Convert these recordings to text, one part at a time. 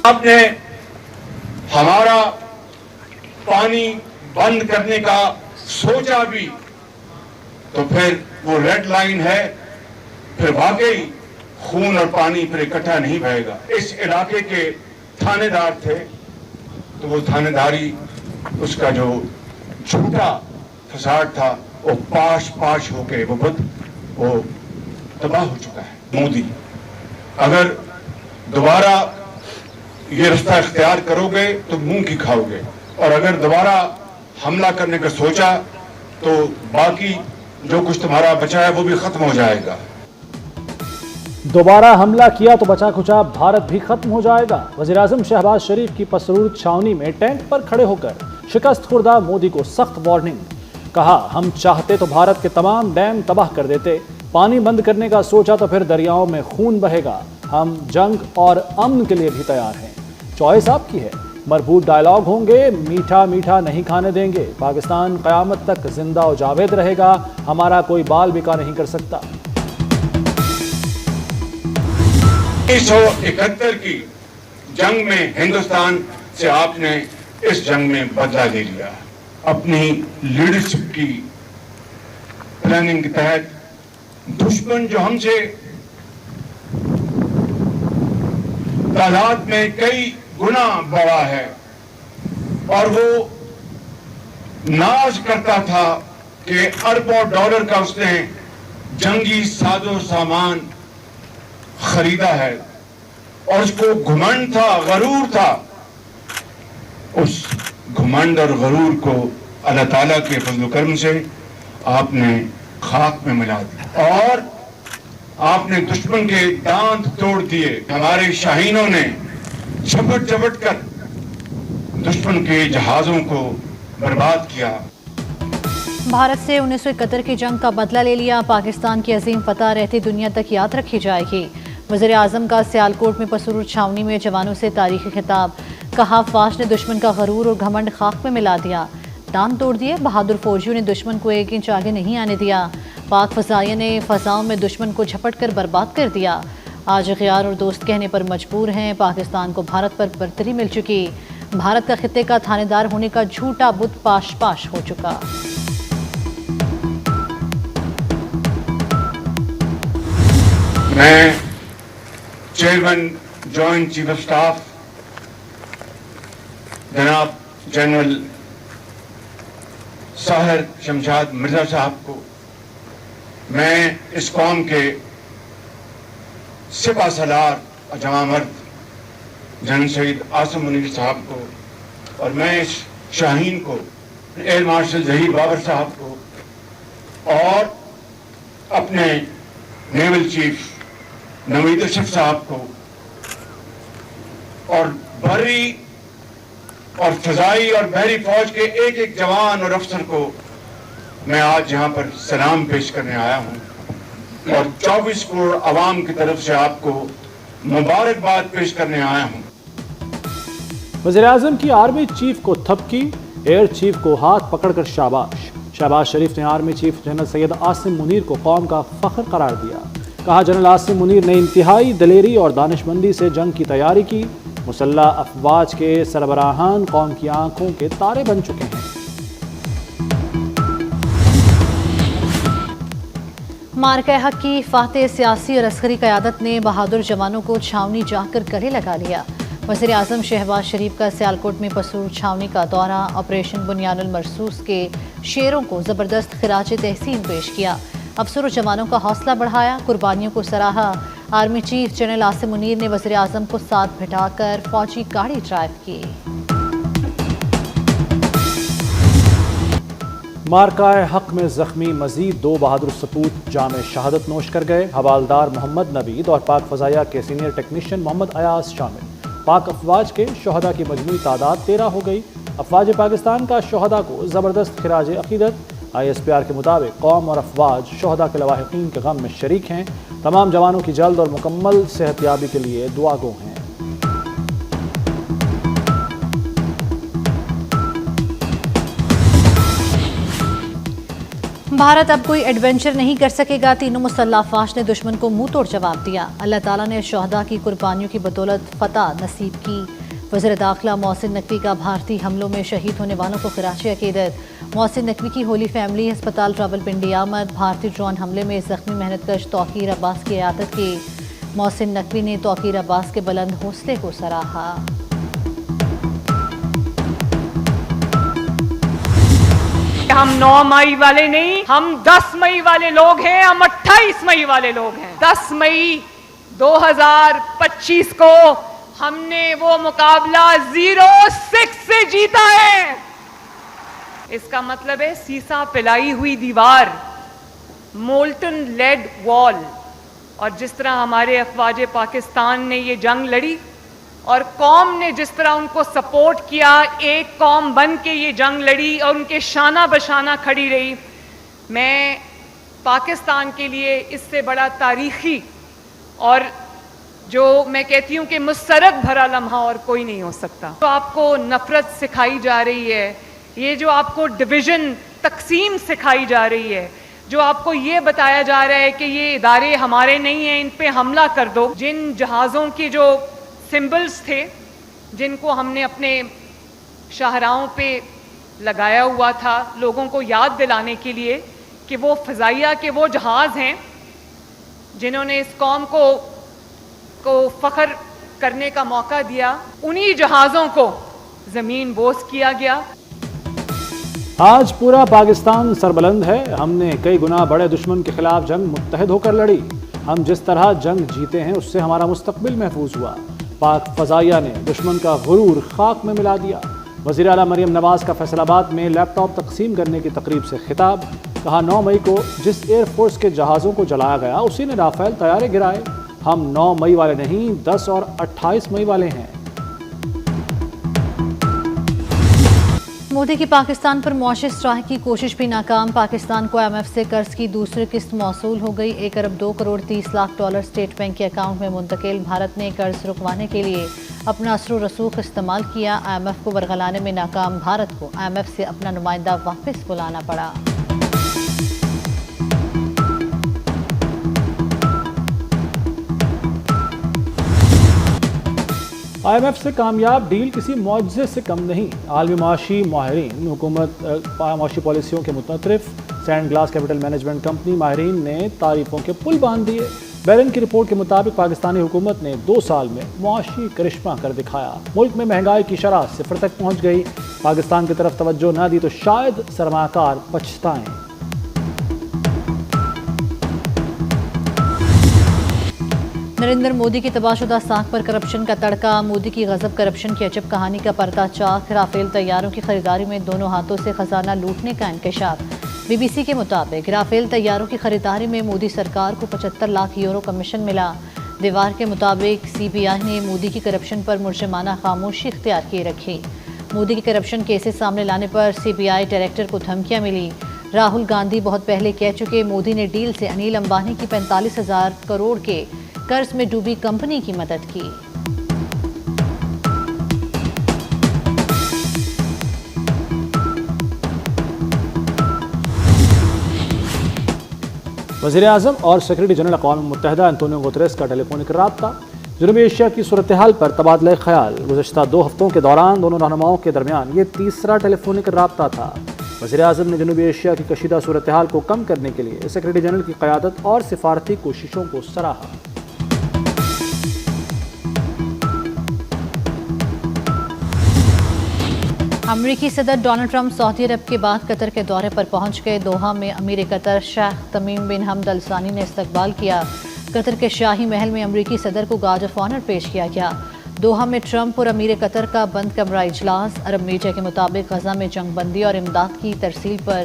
آپ نے ہمارا پانی بند کرنے کا سوچا بھی تو پھر وہ ریڈ لائن ہے، پھر واقعی خون اور پانی پھر اکٹھا نہیں بہے گا۔ اس علاقے کے تھانے دار تھے تو وہ تھانے داری، اس کا جو جھوٹا فساد تھا وہ پاش ہو کے وہ تباہ ہو چکا ہے۔ مودی، اگر دوبارہ یہ رستہ اختیار کرو گے تو منہ کی کھاؤ گے، اور اگر دوبارہ حملہ کرنے کا سوچا تو باقی جو کچھ تمہارا بچا ہے وہ بھی ختم ہو جائے گا۔ دوبارہ حملہ کیا تو بچا کھچا بھارت بھی ختم ہو جائے گا۔ وزیراعظم شہباز شریف کی پسرور چھاونی میں ٹینک پر کھڑے ہو کر شکست خوردہ مودی کو سخت وارننگ۔ کہا، ہم چاہتے تو بھارت کے تمام ڈیم تباہ کر دیتے، پانی بند کرنے کا سوچا تو پھر دریاؤں میں خون بہے گا۔ ہم جنگ اور امن کے لیے بھی تیار ہیں، چوائس آپ کی ہے۔ مربوط ڈائلاگ ہوں گے، میٹھا میٹھا نہیں کھانے دیں گے۔ پاکستان قیامت تک زندہ و جاوید رہے گا، ہمارا کوئی بال بکا نہیں کر سکتا۔ 1971 کی جنگ میں ہندوستان سے آپ نے اس جنگ میں بدلہ لے لیا۔ اپنی لیڈرشپ کی پلاننگ کے تحت دشمن جو ہم سے تعداد میں کئی گنا بڑا ہے، اور وہ ناز کرتا تھا کہ اربوں ڈالر کا اس نے جنگی ساز و سامان خریدا ہے، اور اس کو گھمنڈ تھا، غرور تھا، اس گھمنڈ اور غرور کو اللہ تعالیٰ کے فضل و کرم سے آپ نے خاک میں ملا دیا، اور آپ نے دشمن کے دانت توڑ دیے۔ ہمارے شاہینوں نے جھپٹ جھپٹ کر دشمن کے جہازوں کو برباد کیا۔ بھارت سے 1971 کی جنگ کا بدلہ لے لیا، پاکستان کی عظیم فتح رہتی دنیا تک یاد رکھی جائے گی۔ وزیر اعظم کا سیالکوٹ میں پسرور چھاونی میں جوانوں سے تاریخی خطاب۔ کہا، فوج نے دشمن کا غرور اور گھمنڈ خاک میں ملا دیا، دان توڑ دیے۔ بہادر فوجیوں نے دشمن کو 1 انچ آگے نہیں آنے دیا۔ پاک فضائیہ نے فضاؤں میں دشمن کو جھپٹ کر برباد کر دیا۔ آج غیار اور دوست کہنے پر مجبور ہیں، پاکستان کو بھارت پر برتری مل چکی۔ بھارت کا خطے کا تھانے دار ہونے کا جھوٹا بت پاش ہو چکا۔ میں chairman joint chief of staff جناب جنرل ساحر شمشاد مرزا صاحب کو، میں اس قوم کے سپہ سالار اور جوان مرد جنرل سید عاصم منیر صاحب کو، اور میں اس شاہین کو، ایئر مارشل ظہیر بابر صاحب کو، اور اپنے نیول چیف نوید اشرف صاحب کو، اور بحری اور فضائی اور بحری فوج کے ایک ایک جوان اور افسر کو میں آج یہاں پر سلام پیش کرنے آیا ہوں، اور 24 کروڑ عوام کی طرف سے آپ کو مبارکباد پیش کرنے آیا ہوں۔ وزیر اعظم کی آرمی چیف کو تھپکی، ایئر چیف کو ہاتھ پکڑ کر شاباش۔ شہباز شریف نے army chief general Syed Asim Munir کو قوم کا فخر قرار دیا۔ کہا، جنرل عاصم منیر نے انتہائی دلیری اور دانش مندی سے جنگ کی تیاری کی۔ مسلح افواج کے سربراہان قوم کی آنکھوں کے تارے بن چکے ہیں۔ معرکہ حق کی فاتح سیاسی اور عسکری قیادت نے بہادر جوانوں کو چھاونی جا کر گلے لگا لیا۔ وزیر اعظم شہباز شریف کا سیالکوٹ میں پسرور چھاونی کا دورہ، آپریشن بنیان المرصوص کے شیروں کو زبردست خراج تحسین پیش کیا۔ افسر و جوانوں کا حوصلہ بڑھایا، قربانیوں کو سراہا۔ Army chief general Asim Munir نے وزیر اعظم کو ساتھ بٹھا کر فوجی گاڑی ڈرائیو کی۔ معرکہ حق میں زخمی مزید 2 بہادر سپوت جام شہادت نوش کر گئے۔ حوالدار محمد نوید اور پاک فضائیہ کے سینئر ٹیکنیشین محمد ایاز شامل۔ پاک افواج کے شہداء کی مجموعی تعداد 13 ہو گئی۔ افواج پاکستان کا شہداء کو زبردست خراج عقیدت۔ ISPR کے مطابق قوم اور افواج شہداء کے لواحقین کے غم میں شریک ہیں۔ تمام جوانوں کی جلد اور مکمل صحت یابی کے لیے دعا گو ہیں۔ بھارت اب کوئی ایڈونچر نہیں کر سکے گا، تینوں مسلح افواج نے دشمن کو منہ توڑ جواب دیا۔ اللہ تعالیٰ نے شہداء کی قربانیوں کی بدولت فتح نصیب کی۔ وزیر داخلہ محسن نقوی کا بھارتی حملوں میں شہید ہونے والوں کو خراج عقیدت۔ محسن نقوی کی ہولی فیملی ہسپتال راولپنڈی آمد۔ بھارتی ڈرون حملے میں زخمی محنت کش توقیر عباس کی عیادت کی۔ محسن نقوی نے توقیر عباس کے بلند حوصلے کو سراہا۔ ہم 9 مئی والے نہیں، ہم 10 مئی والے لوگ ہیں، ہم 28 مئی والے لوگ ہیں۔ 10 مئی 2025 کو ہم نے وہ مقابلہ 0-6 سے جیتا ہے۔ اس کا مطلب ہے سیسا پلائی ہوئی دیوار، مولٹن لیڈ وال، اور جس طرح ہمارے افواج پاکستان نے یہ جنگ لڑی اور قوم نے جس طرح ان کو سپورٹ کیا، ایک قوم بن کے یہ جنگ لڑی اور ان کے شانہ بشانہ کھڑی رہی، میں پاکستان کے لیے اس سے بڑا تاریخی اور جو میں کہتی ہوں کہ مسرت بھرا لمحہ اور کوئی نہیں ہو سکتا۔ تو آپ کو نفرت سکھائی جا رہی ہے، یہ جو آپ کو ڈویژن تقسیم سکھائی جا رہی ہے، جو آپ کو یہ بتایا جا رہا ہے کہ یہ ادارے ہمارے نہیں ہیں، ان پہ حملہ کر دو۔ جن جہازوں کی جو سمبلز تھے، جن کو ہم نے اپنے شاہراہوں پہ لگایا ہوا تھا لوگوں کو یاد دلانے کے لیے کہ وہ فضائیہ کے وہ جہاز ہیں جنہوں نے اس قوم کو فخر کرنے کا موقع دیا، انہی جہازوں کو زمین بوس کیا گیا۔ آج پورا پاکستان سربلند ہے۔ ہم نے کئی گنا بڑے دشمن کے خلاف جنگ متحد ہو کر لڑی۔ ہم جس طرح جنگ جیتے ہیں اس سے ہمارا مستقبل محفوظ ہوا۔ پاک فضائیہ نے دشمن کا غرور خاک میں ملا دیا۔ وزیر اعلیٰ مریم نواز کا فیصل آباد میں لیپ ٹاپ تقسیم کرنے کی تقریب سے خطاب۔ کہا 9 مئی کو جس ایئر فورس کے جہازوں کو جلایا گیا اسی نے رافیل طیارے گرائے۔ ہم 9 مئی والے نہیں، 10 اور 28 مئی والے ہیں۔ مودی کی پاکستان پر معاشی اصلاح کی کوشش بھی ناکام۔ پاکستان کو IMF سے قرض کی دوسری قسط موصول ہو گئی۔ 1 ارب 2 crore 30 lakh dollar state bank کے اکاؤنٹ میں منتقل۔ بھارت نے قرض رکوانے کے لیے اپنا اثر و رسوخ استعمال کیا۔ IMF کو ورغلانے میں ناکام بھارت کو IMF سے اپنا نمائندہ واپس بلانا پڑا۔ IMF سے کامیاب ڈیل کسی معجزے سے کم نہیں۔ عالمی معاشی ماہرین حکومت معاشی پالیسیوں کے متطرف Sand Glass Capital Management company ماہرین نے تعریفوں کے پل باندھ دیے۔ بیرن کی رپورٹ کے مطابق پاکستانی حکومت نے 2 سال میں معاشی کرشمہ کر دکھایا۔ ملک میں مہنگائی کی شرح 0 تک پہنچ گئی۔ پاکستان کی طرف توجہ نہ دی تو شاید سرمایہ کار پچھتائیں۔ نریندر مودی کی تباہ شدہ ساکھ پر کرپشن کا تڑکا۔ مودی کی غضب کرپشن کی عجب کہانی کا پردہ چاک۔ رافیل طیاروں کی خریداری میں دونوں ہاتھوں سے خزانہ لوٹنے کا انکشاف۔ BBC کے مطابق رافیل طیاروں کی خریداری میں مودی سرکار کو 75 لاکھ یورو کمیشن ملا۔ دیوار کے مطابق CBI نے مودی کی کرپشن پر ملزمانہ خاموشی اختیار کیے رکھی۔ مودی کی کرپشن کیسز سامنے لانے پر CBI ڈائریکٹر کو دھمکیاں ملی۔ راہل گاندھی بہت پہلے کہہ چکے مودی نے ڈیل سے انیل امبانی کی 45,000 کروڑ کے قرض میں ڈوبی کمپنی کی مدد کی۔ وزیر اعظم اور سیکرٹری جنرل اقوام متحدہ انتونیو گوتریس کا ٹیلی فونک رابطہ۔ جنوبی ایشیا کی صورتحال پر تبادلہ خیال۔ گزشتہ 2 ہفتوں کے دوران دونوں رہنماؤں کے درمیان یہ تیسرا ٹیلی فونک رابطہ تھا۔ وزیر اعظم نے جنوبی ایشیا کی کشیدہ صورتحال کو کم کرنے کے لیے سیکرٹری جنرل کی قیادت اور سفارتی کوششوں کو سراہا۔ امریکی صدر ڈونلڈ ٹرمپ سعودی عرب کے بعد قطر کے دورے پر پہنچ گئے۔ دوحہ میں امیر قطر شیخ تمیم بن حمد ال ثانی نے استقبال کیا۔ قطر کے شاہی محل میں امریکی صدر کو گارڈ آف آنر پیش کیا گیا۔ دوحہ میں ٹرمپ اور امیر قطر کا بند کمرہ اجلاس۔ عرب میڈیا کے مطابق غزہ میں جنگ بندی اور امداد کی ترسیل پر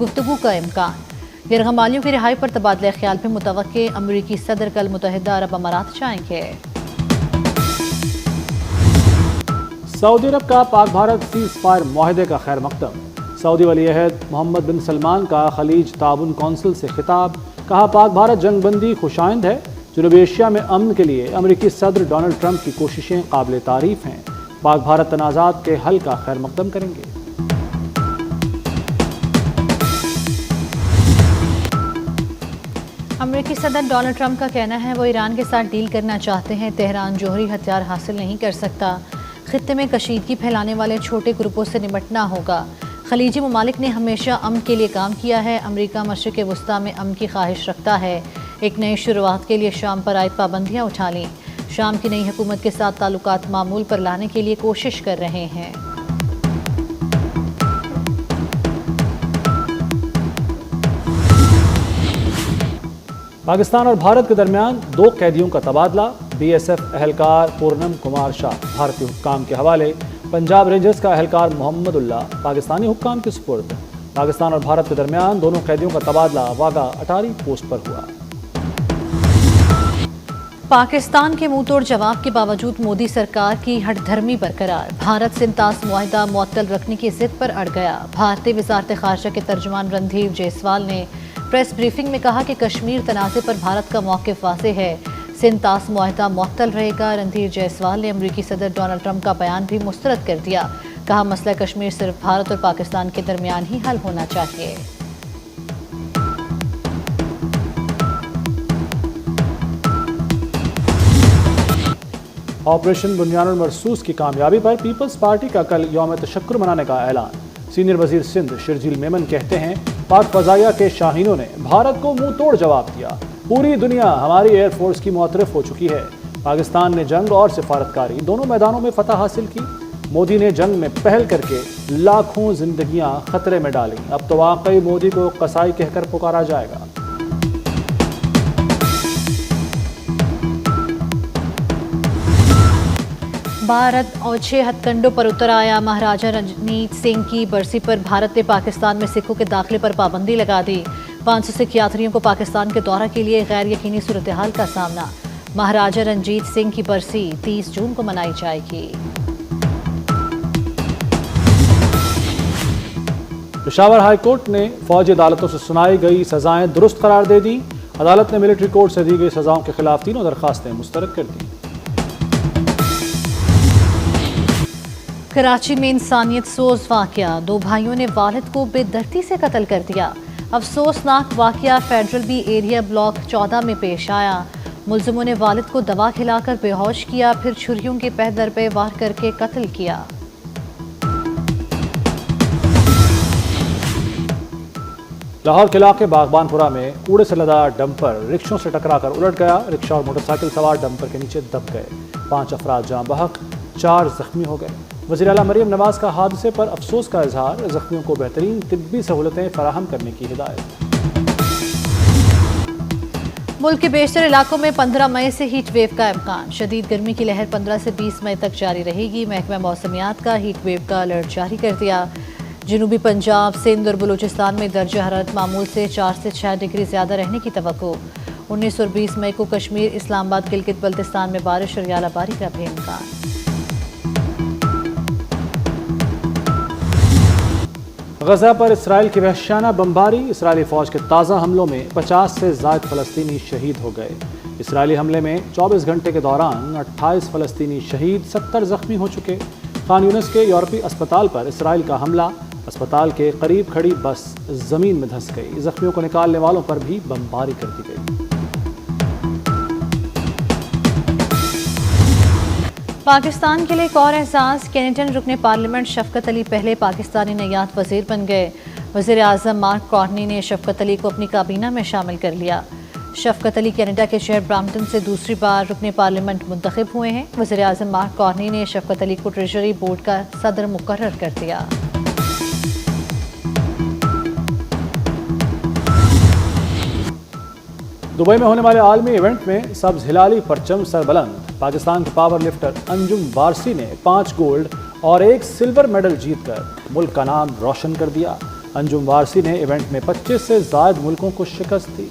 گفتگو کا امکان۔ یرغمالیوں کی رہائی پر تبادلہ خیال بھی متوقع۔ امریکی صدر کل متحدہ عرب امارات جائیں گے۔ سعودی عرب کا پاک بھارت سیز فائر معاہدے کا خیر مقدم۔ سعودی ولی عہد محمد بن سلمان کا خلیج تعاون کونسل سے خطاب۔ کہا پاک بھارت جنگ بندی خوشائند ہے۔ جنوبی ایشیا میں امن کے لیے امریکی صدر ڈونلڈ ٹرمپ کی کوششیں قابل تعریف ہیں۔ پاک بھارت تنازعات کے حل کا خیر مقدم کریں گے۔ امریکی صدر ڈونلڈ ٹرمپ کا کہنا ہے وہ ایران کے ساتھ ڈیل کرنا چاہتے ہیں۔ تہران جوہری ہتھیار حاصل نہیں کر سکتا، خطے میں کشیدگی پھیلانے والے چھوٹے گروپوں سے نمٹنا ہوگا۔ خلیجی ممالک نے ہمیشہ امن کے لیے کام کیا ہے۔ امریکہ مشرق وسطیٰ میں امن کی خواہش رکھتا ہے۔ ایک نئی شروعات کے لیے شام پر عائد پابندیاں اٹھا لیں۔ شام کی نئی حکومت کے ساتھ تعلقات معمول پر لانے کے لیے کوشش کر رہے ہیں۔ پاکستان اور بھارت کے درمیان 2 قیدیوں کا تبادلہ۔ بی ایس ایف اہلکار پورنم کمار شاہ بھارتی حکام کے حوالے، پنجاب رینجرز کا اہلکار محمد اللہ پاکستانی حکام کے سپرد۔ پاکستان اور بھارت کے درمیان دونوں قیدیوں کا تبادلہ واگا اٹاری پوسٹ پر ہوا۔ پاکستان کے منہ توڑ جواب کے باوجود مودی سرکار کی ہٹ دھرمی برقرار۔ بھارت سنتاس معاہدہ معطل رکھنے کی ضد پر اڑ گیا۔ بھارتی وزارت خارجہ کے ترجمان رندھیر جیسوال نے پریس بریفنگ میں کہا کہ کشمیر تنازع پر بھارت کا موقف واضح ہے، سنتاس معاہدہ معطل رہے گا۔ رندھیر جیسوال نے امریکی صدر ڈونلڈ ٹرمپ کا بیان بھی مسترد کر دیا۔ کہا مسئلہ کشمیر صرف بھارت اور پاکستان کے درمیان ہی حل ہونا چاہیے۔ آپریشن بنیان المرصوص کی کامیابی پر پیپلز پارٹی کا کل یوم تشکر منانے کا اعلان۔ سینئر وزیر سندھ شرجیل میمن کہتے ہیں پاک فضائیہ کے شاہینوں نے بھارت کو منہ توڑ جواب دیا۔ پوری دنیا ہماری ایئر فورس کی معترف ہو چکی ہے۔ پاکستان نے جنگ اور سفارتکاری دونوں میدانوں میں فتح حاصل کی۔ مودی نے جنگ میں پہل کر کے لاکھوں زندگیاں خطرے میں ڈالیں۔ اب تو واقعی مودی کو قصائی کہہ کر پکارا جائے گا۔ بھارت اور 6 ہتھ کنڈوں پر اتر آیا۔ مہاراجہ رنجیت سنگھ کی برسی پر بھارت نے پاکستان میں سکھوں کے داخلے پر پابندی لگا دی۔ 500 سکھ یاتریوں کو پاکستان کے دورہ کے لیے غیر یقینی صورتحال کا سامنا۔ مہاراجہ رنجیت سنگھ کی برسی 30 جون کو منائی جائے گی۔ پشاور ہائی کورٹ نے فوجی عدالتوں سے سنائی گئی سزائیں درست قرار دے دی۔ عدالت نے ملٹری کورٹ سے دی گئی سزاؤں کے خلاف 3 درخواستیں مسترد کر دیں۔ کراچی میں انسانیت سوز واقعہ، 2 بھائیوں نے والد کو بے دردی سے قتل کر دیا۔ افسوسناک واقعہ فیڈرل بی ایریا بلاک 14 میں پیش آیا۔ ملزموں نے والد کو دوا کھلا کر بے ہوش کیا، پھر چھریوں کے پہ در پہ وار کر کے قتل کیا۔ لاہور کے علاقے باغبان پورہ میں کوڑے سے لدا ڈمپر رکشوں سے ٹکرا کر الٹ گیا۔ رکشہ اور موٹر سائیکل سوار ڈمپر کے نیچے دب گئے۔ 5 افراد جاں بحق، 4 زخمی ہو گئے۔ وزیر اعلیٰ مریم نواز کا حادثے پر افسوس کا اظہار، زخمیوں کو بہترین طبی سہولتیں فراہم کرنے کی ہدایت۔ ملک کے بیشتر علاقوں میں 15 مئی سے ہیٹ ویو کا امکان۔ شدید گرمی کی لہر 15 سے 20 مئی تک جاری رہے گی۔ محکمہ موسمیات کا ہیٹ ویو کا الرٹ جاری کر دیا۔ جنوبی پنجاب، سندھ اور بلوچستان میں درجہ حرارت معمول سے 4 سے 6 ڈگری زیادہ رہنے کی توقع۔ 19 اور 20 مئی کو کشمیر، اسلام آباد، گلگت بلتستان میں بارش اور ژالہ باری کا بھی امکان۔ غزہ پر اسرائیل کی وحشیانہ بمباری۔ اسرائیلی فوج کے تازہ حملوں میں 50 سے زائد فلسطینی شہید ہو گئے۔ اسرائیلی حملے میں 24 گھنٹے کے دوران 28 فلسطینی شہید، 70 زخمی ہو چکے۔ خان یونس کے یورپی اسپتال پر اسرائیل کا حملہ، اسپتال کے قریب کھڑی بس زمین میں دھنس گئی۔ زخمیوں کو نکالنے والوں پر بھی بمباری کر دی گئی۔ پاکستان کے لیے ایک اور احساس، کینیڈین رکن پارلیمنٹ شفقت علی پہلے پاکستانی نیات وزیر بن گئے۔ وزیر اعظم مارک کارنی نے شفقت علی کو اپنی کابینہ میں شامل کر لیا۔ شفقت علی کینیڈا کے شہر برامپٹن سے دوسری بار رکن پارلیمنٹ منتخب ہوئے ہیں۔ وزیر اعظم مارک کارنی نے شفقت علی کو ٹریجری بورڈ کا صدر مقرر کر دیا۔ دبئی میں ہونے والے عالمی ایونٹ میں سبز ہلالی پرچم سربلند۔ پاکستان کے پاور لفٹر انجم وارسی نے 5 گولڈ اور 1 سلور میڈل جیت کر ملک کا نام روشن کر دیا۔ انجم وارسی نے ایونٹ میں 25 سے زائد ملکوں کو شکست دی۔